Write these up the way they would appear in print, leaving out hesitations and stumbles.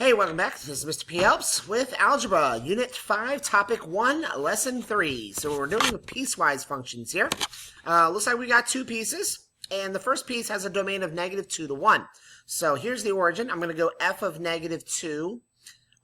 Hey, welcome back. This is Mr. P Helps with Algebra, Unit 5, Topic 1, Lesson 3. So we're doing the piecewise functions here. Looks like we got two pieces, and the first piece has a domain of -2 to 1. So here's the origin. I'm going to go f of -2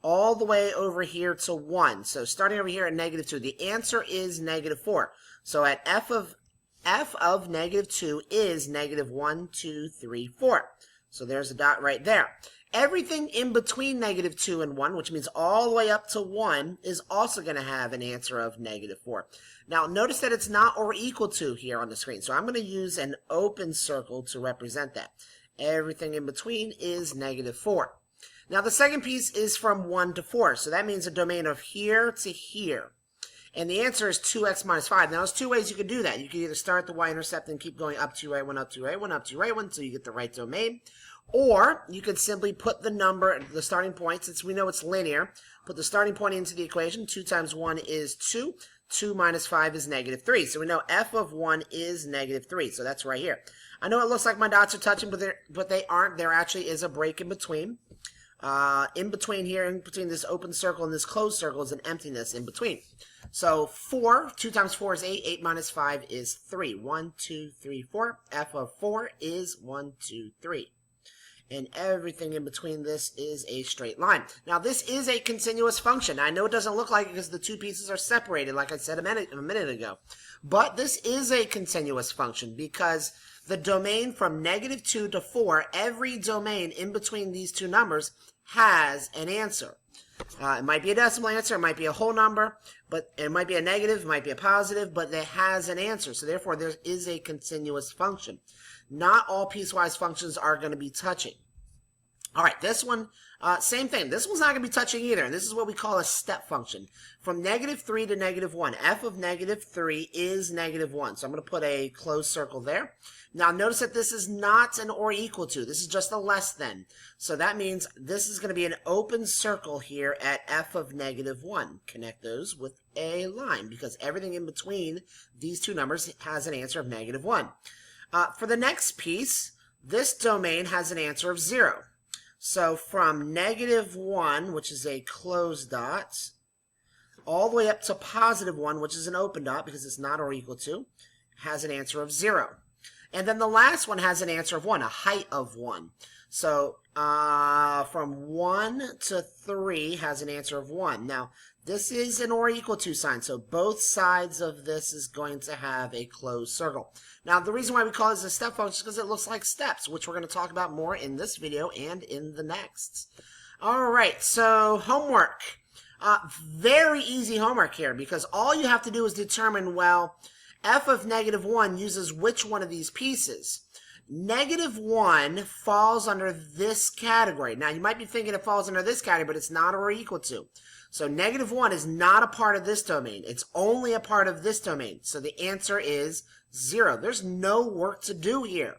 all the way over here to 1. So starting over here at -2, the answer is -4. So at f of -2 is -1, 2, 3, 4. So there's a dot right there. Everything in between -2 and 1, which means all the way up to 1, is also going to have an answer of -4. Now, notice that it's not or equal to here on the screen. So I'm going to use an open circle to represent that. Everything in between is -4. Now, the second piece is from 1 to 4. So that means a domain of here to here. And the answer is 2x minus 5. Now, there's two ways you could do that. You could either start at the y-intercept and keep going up to right one, up to right one, up to right one, until you get the right domain. Or you could simply put the number, the starting point, since we know it's linear, put the starting point into the equation. 2 times 1 is 2. 2 minus 5 is -3. So we know f of 1 is -3. So that's right here. I know it looks like my dots are touching, but they aren't. There actually is a break in between. In between here, in between this open circle and this closed circle is an emptiness in between. So 4, 2 times 4 is 8. 8 minus 5 is 3. 1, 2, 3, 4. F of 4 is 1, 2, 3. And everything in between this is a straight line. Now, this is a continuous function. I know it doesn't look like it because the two pieces are separated, like I said a minute ago. But this is a continuous function because the domain from -2 to 4, every domain in between these two numbers has an answer. It might be a decimal answer, it might be a whole number, but it might be a negative, it might be a positive, but it has an answer. So therefore, there is a continuous function. Not all piecewise functions are going to be touching. All right, this one, same thing. This one's not going to be touching either, and this is what we call a step function. From -3 to -1, f of -3 is -1. So I'm going to put a closed circle there. Now, notice that this is not an or equal to. This is just a less than. So that means this is going to be an open circle here at f of -1. Connect those with a line because everything in between these two numbers has an answer of -1. For the next piece, this domain has an answer of 0. So from -1, which is a closed dot, all the way up to +1, which is an open dot because it's not or equal to, has an answer of 0. And then the last one has an answer of 1, a height of 1. So from 1 to 3 has an answer of 1. Now, this is an or equal to sign, so both sides of this is going to have a closed circle. Now, the reason why we call this a step function is because it looks like steps, which we're going to talk about more in this video and in the next. All right, so homework. Very easy homework here because all you have to do is determine, well, f of -1 uses which one of these pieces. -1 falls under this category. Now, you might be thinking it falls under this category, but it's not or equal to. So -1 is not a part of this domain. It's only a part of this domain. So the answer is 0. There's no work to do here.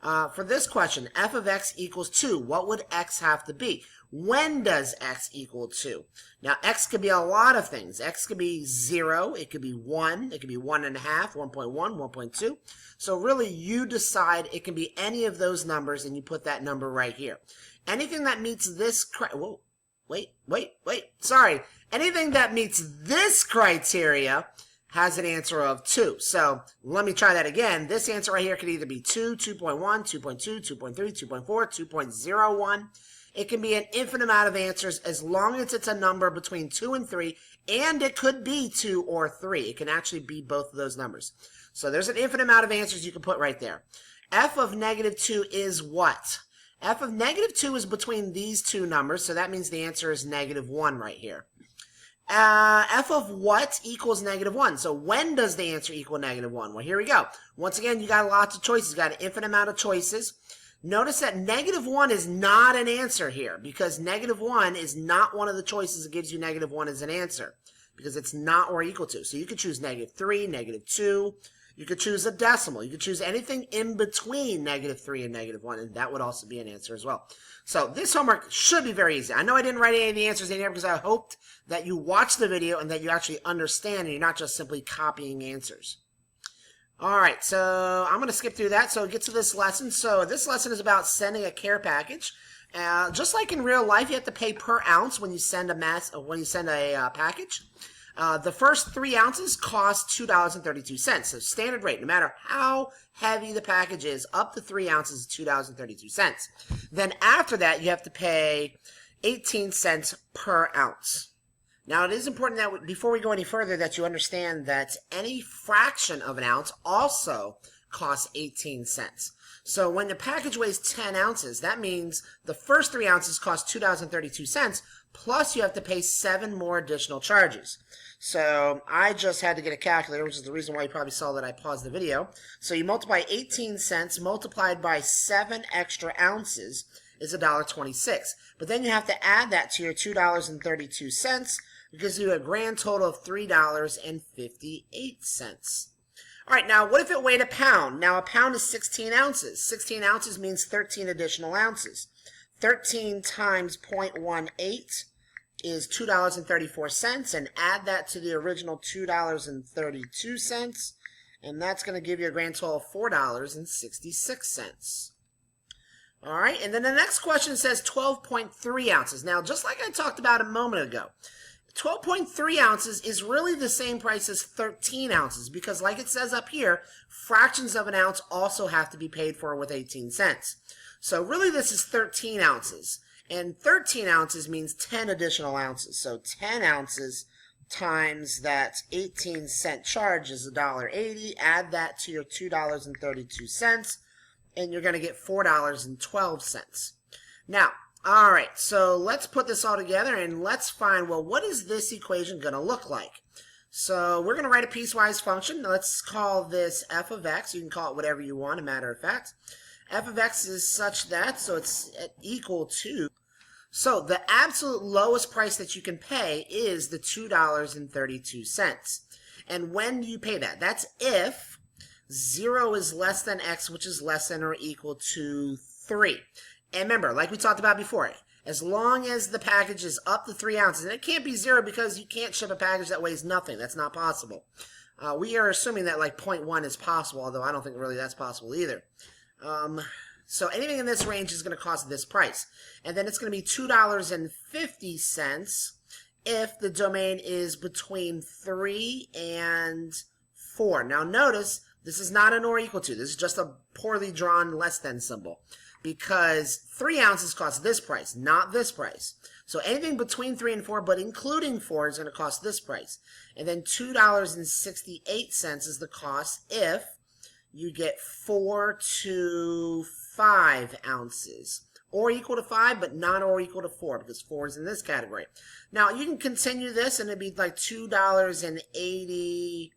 For this question, f of x equals 2. What would x have to be? When does x equal 2? Now, x could be a lot of things. X could be 0. It could be 1. It could be 1.5, 1.1, 1.2. So really, you decide. It can be any of those numbers, and you put that number right here. Anything that meets this whoa, wait. Sorry. Anything that meets this criteria has an answer of 2. So let me try that again. This answer right here could either be 2, 2.1, 2.2, 2.3, 2.4, 2.01. It can be an infinite amount of answers as long as it's a number between 2 and 3, and it could be 2 or 3. It can actually be both of those numbers. So there's an infinite amount of answers you can put right there. F of -2 is what? F of -2 is between these two numbers, so that means the answer is -1 right here. F of what equals -1? So when does the answer equal -1? Well, here we go. Once again, you got lots of choices. You got an infinite amount of choices. Notice that -1 is not an answer here because -1 is not one of the choices that gives you -1 as an answer because it's not or equal to. So you could choose -3, -2. You could choose a decimal. You could choose anything in between -3 and -1, and that would also be an answer as well. So this homework should be very easy. I know I didn't write any of the answers in here because I hoped that you watch the video and that you actually understand and you're not just simply copying answers. All right, so I'm going to skip through that. So get to this lesson. So this lesson is about sending a care package. Just like in real life, you have to pay per ounce when you send a package. The first 3 ounces cost $2.32. So standard rate, no matter how heavy the package is, up to 3 ounces is $2.32. Then after that, you have to pay 18 cents per ounce. Now, it is important that before we go any further that you understand that any fraction of an ounce also costs 18 cents. So when the package weighs 10 ounces, that means the first 3 ounces cost $2.32, plus you have to pay 7 more additional charges. So I just had to get a calculator, which is the reason why you probably saw that I paused the video. So you multiply 18 cents multiplied by 7 extra ounces is $1.26. But then you have to add that to your $2.32, because you have a grand total of $3.58. All right, now what if it weighed a pound? Now a pound is 16 ounces. 16 ounces means 13 additional ounces. 13 times 0.18 is $2.34, and add that to the original $2.32, and that's going to give you a grand total of $4.66. All right, and then the next question says 12.3 ounces. Now, just like I talked about a moment ago, 12.3 ounces is really the same price as 13 ounces because, like it says up here, fractions of an ounce also have to be paid for with 18 cents. So really this is 13 ounces. And 13 ounces means 10 additional ounces. So 10 ounces times that 18-cent charge is $1.80. Add that to your $2.32, and you're going to get $4.12. Now, all right, so let's put this all together and let's find, well, what is this equation going to look like? So we're going to write a piecewise function. Let's call this f of x. You can call it whatever you want, a matter of fact. F of x is such that, so it's equal to, so the absolute lowest price that you can pay is the $2.32. And when do you pay that? That's if 0 is less than x, which is less than or equal to 3. And remember, like we talked about before, as long as the package is up to 3 ounces, and it can't be 0 because you can't ship a package that weighs nothing. That's not possible. We are assuming that like 0.1 is possible, although I don't think really that's possible either. So anything in this range is going to cost this price. And then it's going to be $2.50 if the domain is between 3 and 4. Now notice, this is not an or equal to. This is just a poorly drawn less than symbol. Because 3 ounces costs this price, not this price. So anything between 3 and 4, but including 4, is going to cost this price. And then $2.68 is the cost if you get 4 to 5 ounces. Or equal to 5, but not or equal to 4, because 4 is in this category. Now, you can continue this, and it'd be like $2.80...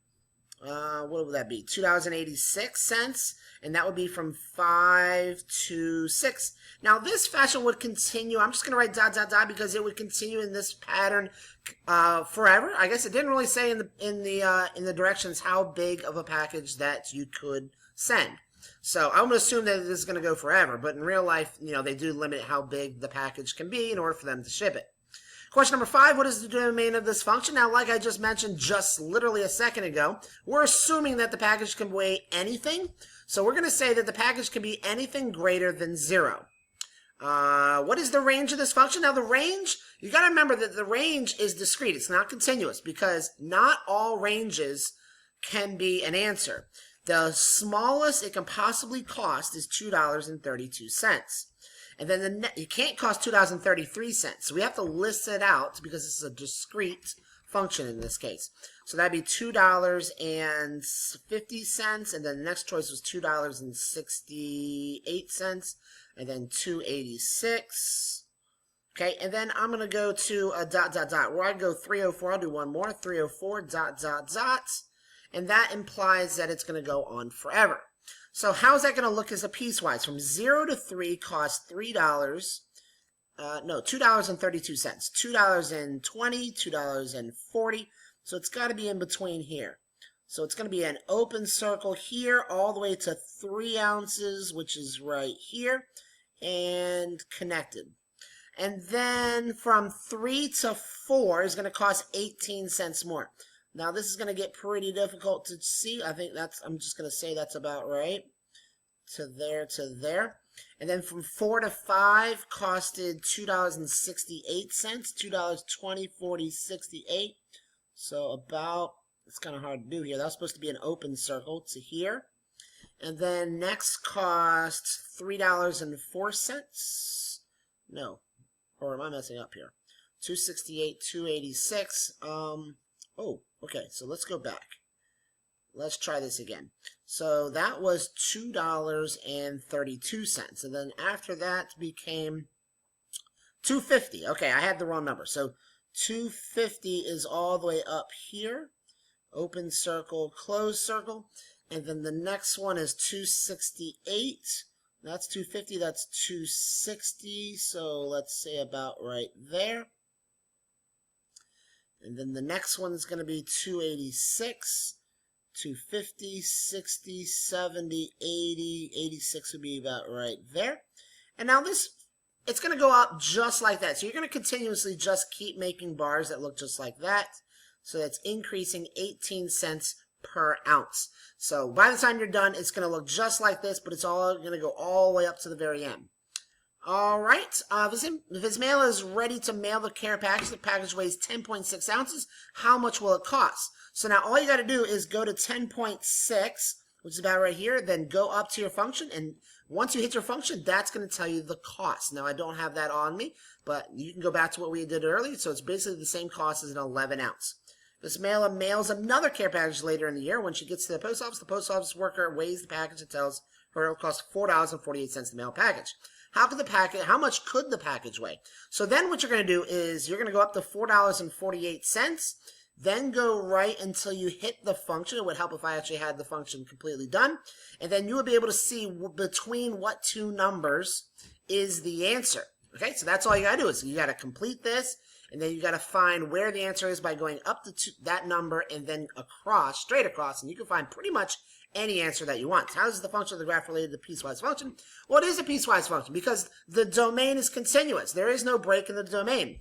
what would that be? $2.86, and that would be from 5 to 6. Now, this fashion would continue. I'm just going to write ... because it would continue in this pattern forever. I guess it didn't really say in the directions how big of a package that you could send. So I'm going to assume that this is going to go forever. But in real life, you know, they do limit how big the package can be in order for them to ship it. Question number 5, what is the domain of this function? Now, like I just mentioned just literally a second ago, we're assuming that the package can weigh anything. So we're going to say that the package can be anything greater than 0. What is the range of this function? Now, the range, you got to remember that the range is discrete. It's not continuous because not all ranges can be an answer. The smallest it can possibly cost is $2.32. And then you can't cost $2.33. So we have to list it out because this is a discrete function in this case. So that'd be $2.50, and then the next choice was $2.68, and then $2.86. Okay, and then I'm going to go to a ... Where I go 304, I'll do one more, 304, ... And that implies that it's going to go on forever. So how is that going to look as a piecewise? From 0 to 3 costs $2.32. $2.20, $2.40. So it's got to be in between here. So it's going to be an open circle here all the way to 3 ounces, which is right here, and connected. And then from 3 to 4 is going to cost 18 cents more. Now this is going to get pretty difficult to see. I think I'm just going to say that's about right. To there, to there. And then from 4 to 5 costed $2.68, $2.20, 40, 68. So about, it's kind of hard to do here. That was supposed to be an open circle to here. And then next cost $3.04. No, or am I messing up here? 268, 286. Oh, okay. So let's go back. Let's try this again. So that was $2.32, and then after that became $2.50. Okay, I had the wrong number. So $2.50 is all the way up here. Open circle, closed circle. And then the next one is $2.68. That's $2.50. That's $2.60. So let's say about right there. And then the next one is going to be $2.86. 250, 60, 70, 80, 86 would be about right there. And now this, it's going to go up just like that. So you're going to continuously just keep making bars that look just like that. So that's increasing 18 cents per ounce. So by the time you're done, it's going to look just like this, but it's all going to go all the way up to the very end. All right, if his mail is ready to mail the care package, the package weighs 10.6 ounces. How much will it cost? So now all you got to do is go to 10.6, which is about right here, then go up to your function, and once you hit your function, that's going to tell you the cost. Now, I don't have that on me, but you can go back to what we did earlier, so it's basically the same cost as an 11 ounce. This mailer mails another care package later in the year. When she gets to the post office worker weighs the package and tells her it'll cost $4.48 to mail a package. How much could the package weigh? So then what you're going to do is you're going to go up to $4.48, then go right until you hit the function. It would help if I actually had the function completely done. And then you would be able to see between what two numbers is the answer. Okay, so that's all you got to do is you got to complete this, and then you got to find where the answer is by going up to that number and then across, straight across, and you can find pretty much any answer that you want. How is the function of the graph related to the piecewise function? Well, it is a piecewise function because the domain is continuous. There is no break in the domain.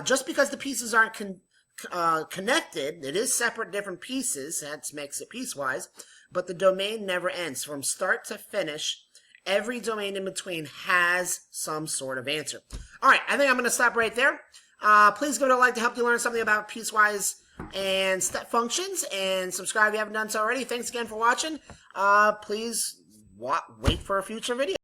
Just because the pieces aren't connected, it is separate different pieces, that makes it piecewise, but the domain never ends. From start to finish, every domain in between has some sort of answer. All right, I think I'm going to stop right there. Please give it a like to help you learn something about piecewise and step functions, and subscribe if you haven't done so already. Thanks again for watching. Please wait for a future video.